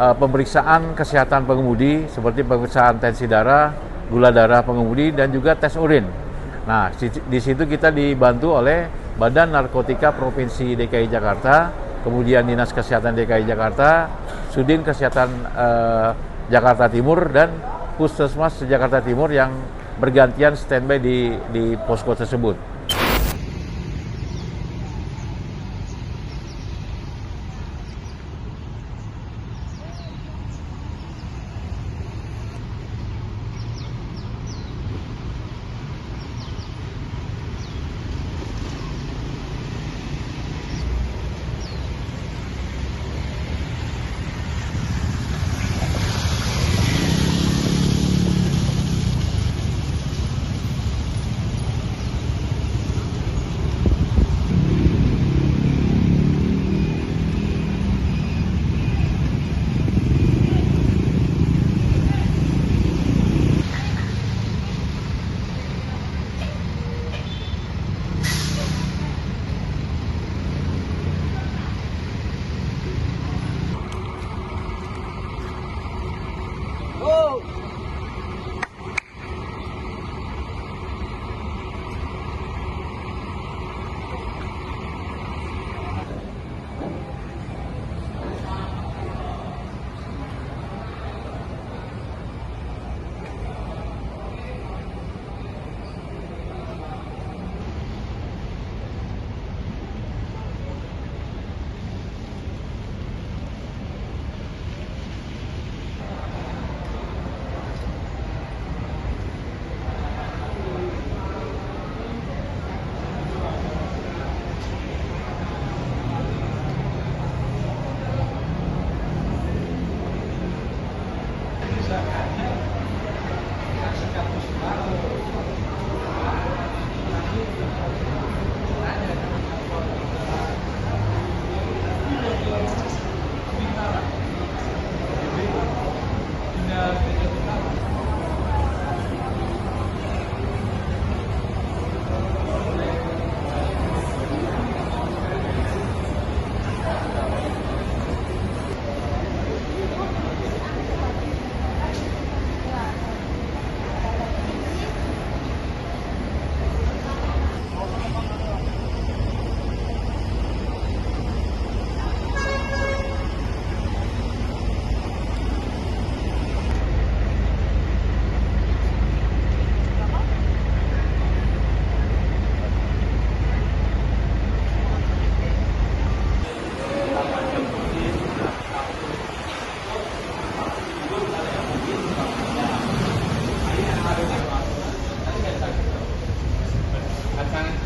pemeriksaan kesehatan pengemudi seperti pemeriksaan tensi darah, gula darah pengemudi, dan juga tes urin. Nah, di situ kita dibantu oleh Badan Narkotika Provinsi DKI Jakarta, kemudian Dinas Kesehatan DKI Jakarta, Sudin Kesehatan Jakarta Timur, dan Puskesmas Jakarta Timur yang bergantian standby di posko tersebut.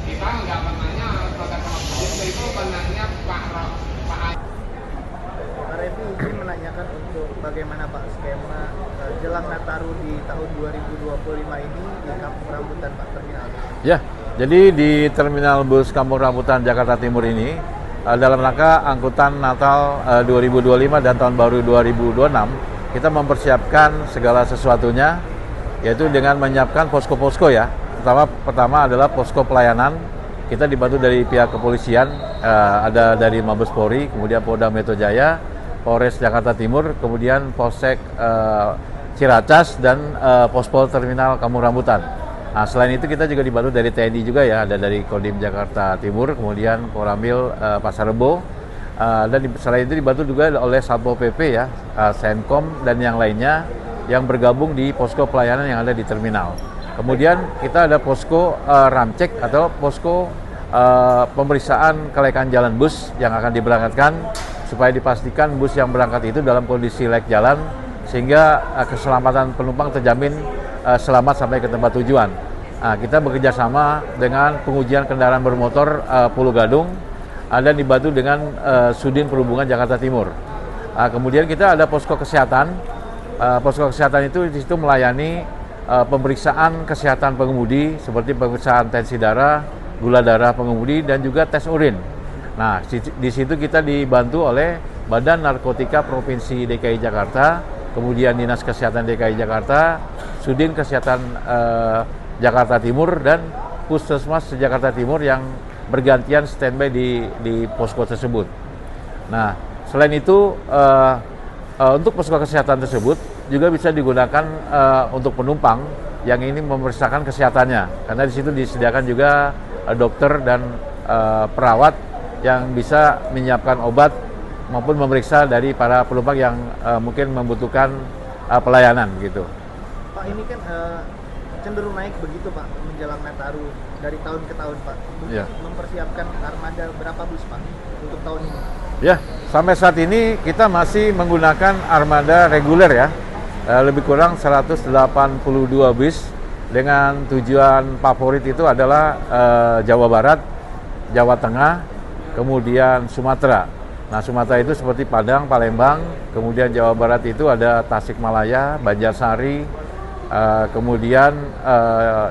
Kita nggak pernahnya protes sama polisi itu benarnya Pak Refy izin menanyakan untuk bagaimana Pak skema jelang Nataru di tahun 2025 ini di Kampung Rambutan Pak Terminal. Ya, jadi di Terminal Bus Kampung Rambutan Jakarta Timur ini dalam rangka angkutan Natal 2025 dan Tahun Baru 2026 kita mempersiapkan segala sesuatunya, yaitu dengan menyiapkan posko-posko ya. Pertama adalah posko pelayanan. Kita dibantu dari pihak kepolisian, ada dari Mabes Polri, kemudian Polda Metro Jaya, Polres Jakarta Timur, kemudian Polsek Ciracas, dan Pospol Terminal Kampung Rambutan. Nah, selain itu kita juga dibantu dari TNI juga ya, ada dari Kodim Jakarta Timur, kemudian Koramil Pasar Rebo, dan selain itu dibantu juga oleh Satpol PP ya, Senkom dan yang lainnya yang bergabung di posko pelayanan yang ada di terminal. Kemudian kita ada posko ramcek atau posko pemeriksaan kelayakan jalan bus yang akan diberangkatkan supaya dipastikan bus yang berangkat itu dalam kondisi layak jalan sehingga keselamatan penumpang terjamin selamat sampai ke tempat tujuan. Nah, kita bekerja sama dengan pengujian kendaraan bermotor Pulau Gadung dan dibantu dengan Sudin Perhubungan Jakarta Timur. Kemudian kita ada posko kesehatan. Posko kesehatan itu di situ melayani pemeriksaan kesehatan pengemudi seperti pemeriksaan tensi darah, gula darah pengemudi, dan juga tes urin. Nah, di situ kita dibantu oleh Badan Narkotika Provinsi DKI Jakarta, kemudian Dinas Kesehatan DKI Jakarta, Sudin Kesehatan Jakarta Timur, dan Puskesmas Jakarta Timur yang bergantian standby di posko tersebut. Nah, selain itu untuk posko kesehatan tersebut juga bisa digunakan untuk penumpang yang ini memeriksakan kesehatannya, karena di situ disediakan juga dokter dan perawat yang bisa menyiapkan obat maupun memeriksa dari para penumpang yang mungkin membutuhkan pelayanan gitu. Pak, ini kan cenderung naik begitu Pak menjelang Nataru dari tahun ke tahun Pak. Mungkin Ya. mempersiapkan armada berapa bus Pak untuk tahun ini? Ya, sampai saat ini kita masih menggunakan armada reguler ya, lebih kurang 182 bis dengan tujuan favorit itu adalah Jawa Barat, Jawa Tengah, kemudian Sumatera. Nah, Sumatera itu seperti Padang, Palembang, kemudian Jawa Barat itu ada Tasikmalaya, Banjarsari, kemudian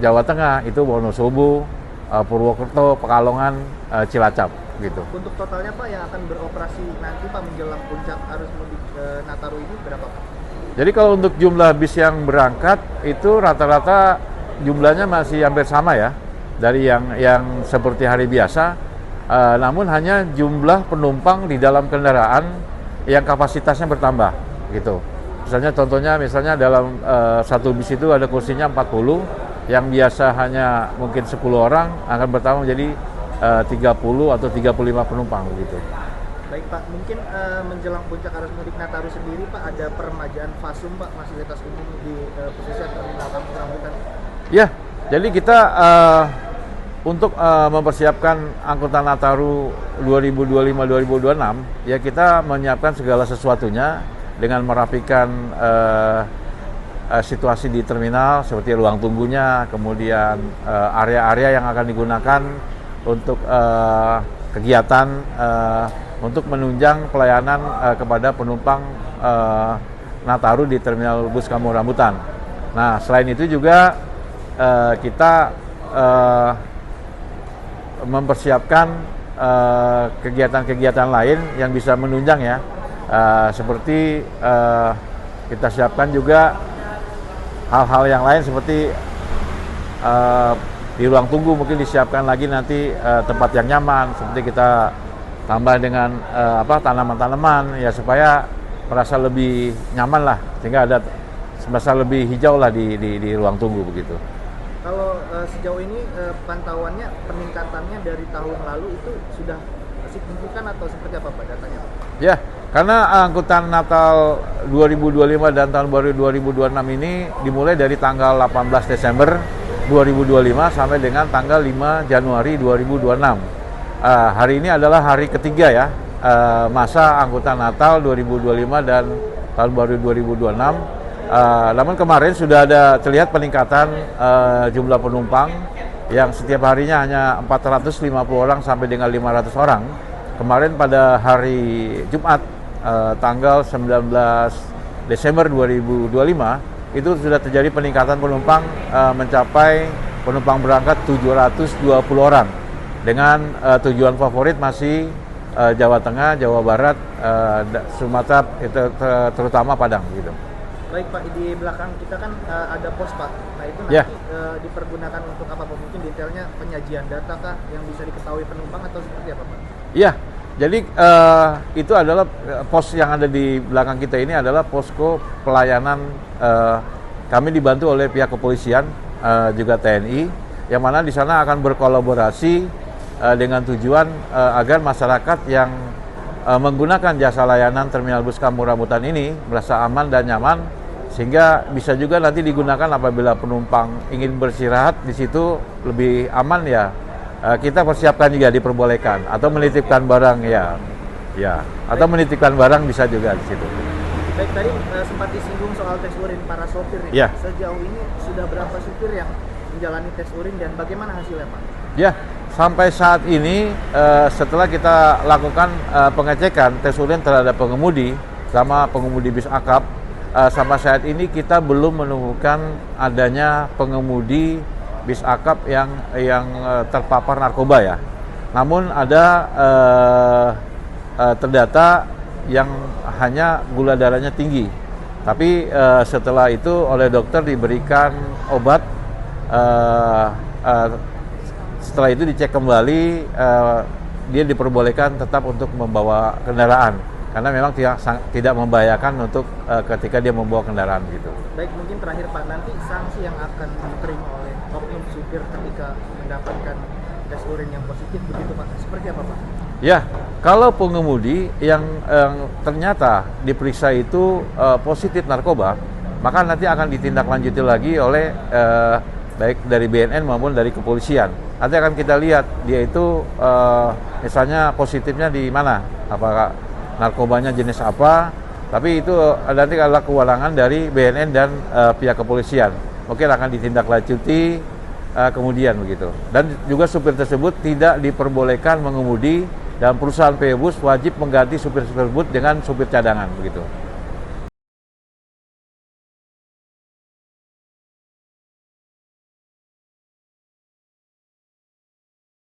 Jawa Tengah itu Wonosobo, Purwokerto, Pekalongan, Cilacap gitu. Untuk totalnya Pak yang akan beroperasi nanti Pak menjelang puncak arus mudik Nataru ini berapa Pak? Jadi kalau untuk jumlah bis yang berangkat itu rata-rata jumlahnya masih hampir sama ya dari yang seperti hari biasa. Namun hanya jumlah penumpang di dalam kendaraan yang kapasitasnya bertambah gitu. Misalnya dalam satu bis itu ada kursinya 40, yang biasa hanya mungkin 10 orang akan bertambah menjadi 30 atau 35 penumpang gitu. Baik Pak, mungkin menjelang puncak arus mudik Nataru sendiri Pak ada peremajaan fasum Pak, fasilitas umum di pesisir terminal Kampung Rambutan. Ya, jadi kita untuk mempersiapkan angkutan Nataru 2025-2026, ya kita menyiapkan segala sesuatunya dengan merapikan situasi di terminal seperti ruang tunggunya, kemudian area-area yang akan digunakan untuk kegiatan untuk menunjang pelayanan kepada penumpang Nataru di terminal bus Kampung Rambutan. Nah, selain itu juga kita mempersiapkan kegiatan-kegiatan lain yang bisa menunjang ya, seperti kita siapkan juga hal-hal yang lain seperti di ruang tunggu mungkin disiapkan lagi nanti tempat yang nyaman, seperti kita tambah dengan tanaman-tanaman ya supaya merasa lebih nyaman lah, sehingga ada merasa lebih hijau lah di ruang tunggu begitu. Kalau sejauh ini pantauannya peningkatannya dari tahun lalu itu sudah signifikan atau seperti apa Pak datanya? Ya, karena angkutan Natal 2025 dan tahun baru 2026 ini dimulai dari tanggal 18 Desember 2025 sampai dengan tanggal 5 Januari 2026. Hari ini adalah hari ketiga ya masa angkutan Natal 2025 dan tahun baru 2026. Namun kemarin sudah ada terlihat peningkatan jumlah penumpang yang setiap harinya hanya 450 orang sampai dengan 500 orang. Kemarin pada hari Jumat tanggal 19 Desember 2025 itu sudah terjadi peningkatan penumpang mencapai penumpang berangkat 720 orang dengan tujuan favorit masih Jawa Tengah, Jawa Barat, Sumatera, terutama Padang gitu. Baik Pak, di belakang kita kan ada pos Pak. Nah itu nanti dipergunakan untuk apa Pak? Mungkin detailnya penyajian data kah yang bisa diketahui penumpang atau seperti apa Pak? Iya, jadi itu adalah pos yang ada di belakang kita ini adalah posko pelayanan. Kami dibantu oleh pihak kepolisian juga TNI, yang mana di sana akan berkolaborasi dengan tujuan agar masyarakat yang menggunakan jasa layanan terminal bus Kampung Rambutan ini merasa aman dan nyaman, sehingga bisa juga nanti digunakan apabila penumpang ingin beristirahat di situ lebih aman ya. Kita persiapkan juga diperbolehkan atau menitipkan barang ya, atau menitipkan barang bisa juga di situ. Baik, tadi sempat disinggung soal tes urin para sopir nih. Ya. Sejauh ini sudah berapa supir yang menjalani tes urin dan bagaimana hasilnya Pak? Ya, sampai saat ini setelah kita lakukan pengecekan tes urin terhadap pengemudi sama pengemudi bis akap, sampai saat ini kita belum menemukan adanya pengemudi bis akap yang terpapar narkoba ya. Namun ada terdata yang hanya gula darahnya tinggi. Tapi setelah itu oleh dokter diberikan obat. Setelah itu dicek kembali, dia diperbolehkan tetap untuk membawa kendaraan karena memang tidak membahayakan untuk ketika dia membawa kendaraan gitu. Baik, mungkin terakhir Pak, nanti sanksi yang akan diterima oleh oknum supir ketika mendapatkan tes urin yang positif begitu Pak, seperti apa Pak? Ya, kalau pengemudi yang ternyata diperiksa itu positif narkoba, maka nanti akan ditindaklanjuti lagi oleh baik dari BNN maupun dari kepolisian. Nanti akan kita lihat dia itu misalnya positifnya di mana, apakah narkobanya jenis apa, tapi itu nanti adalah kewenangan dari BNN dan pihak kepolisian. Mungkin akan ditindaklanjuti kemudian begitu. Dan juga supir tersebut tidak diperbolehkan mengemudi dan perusahaan PO Bus wajib mengganti supir tersebut dengan supir cadangan begitu.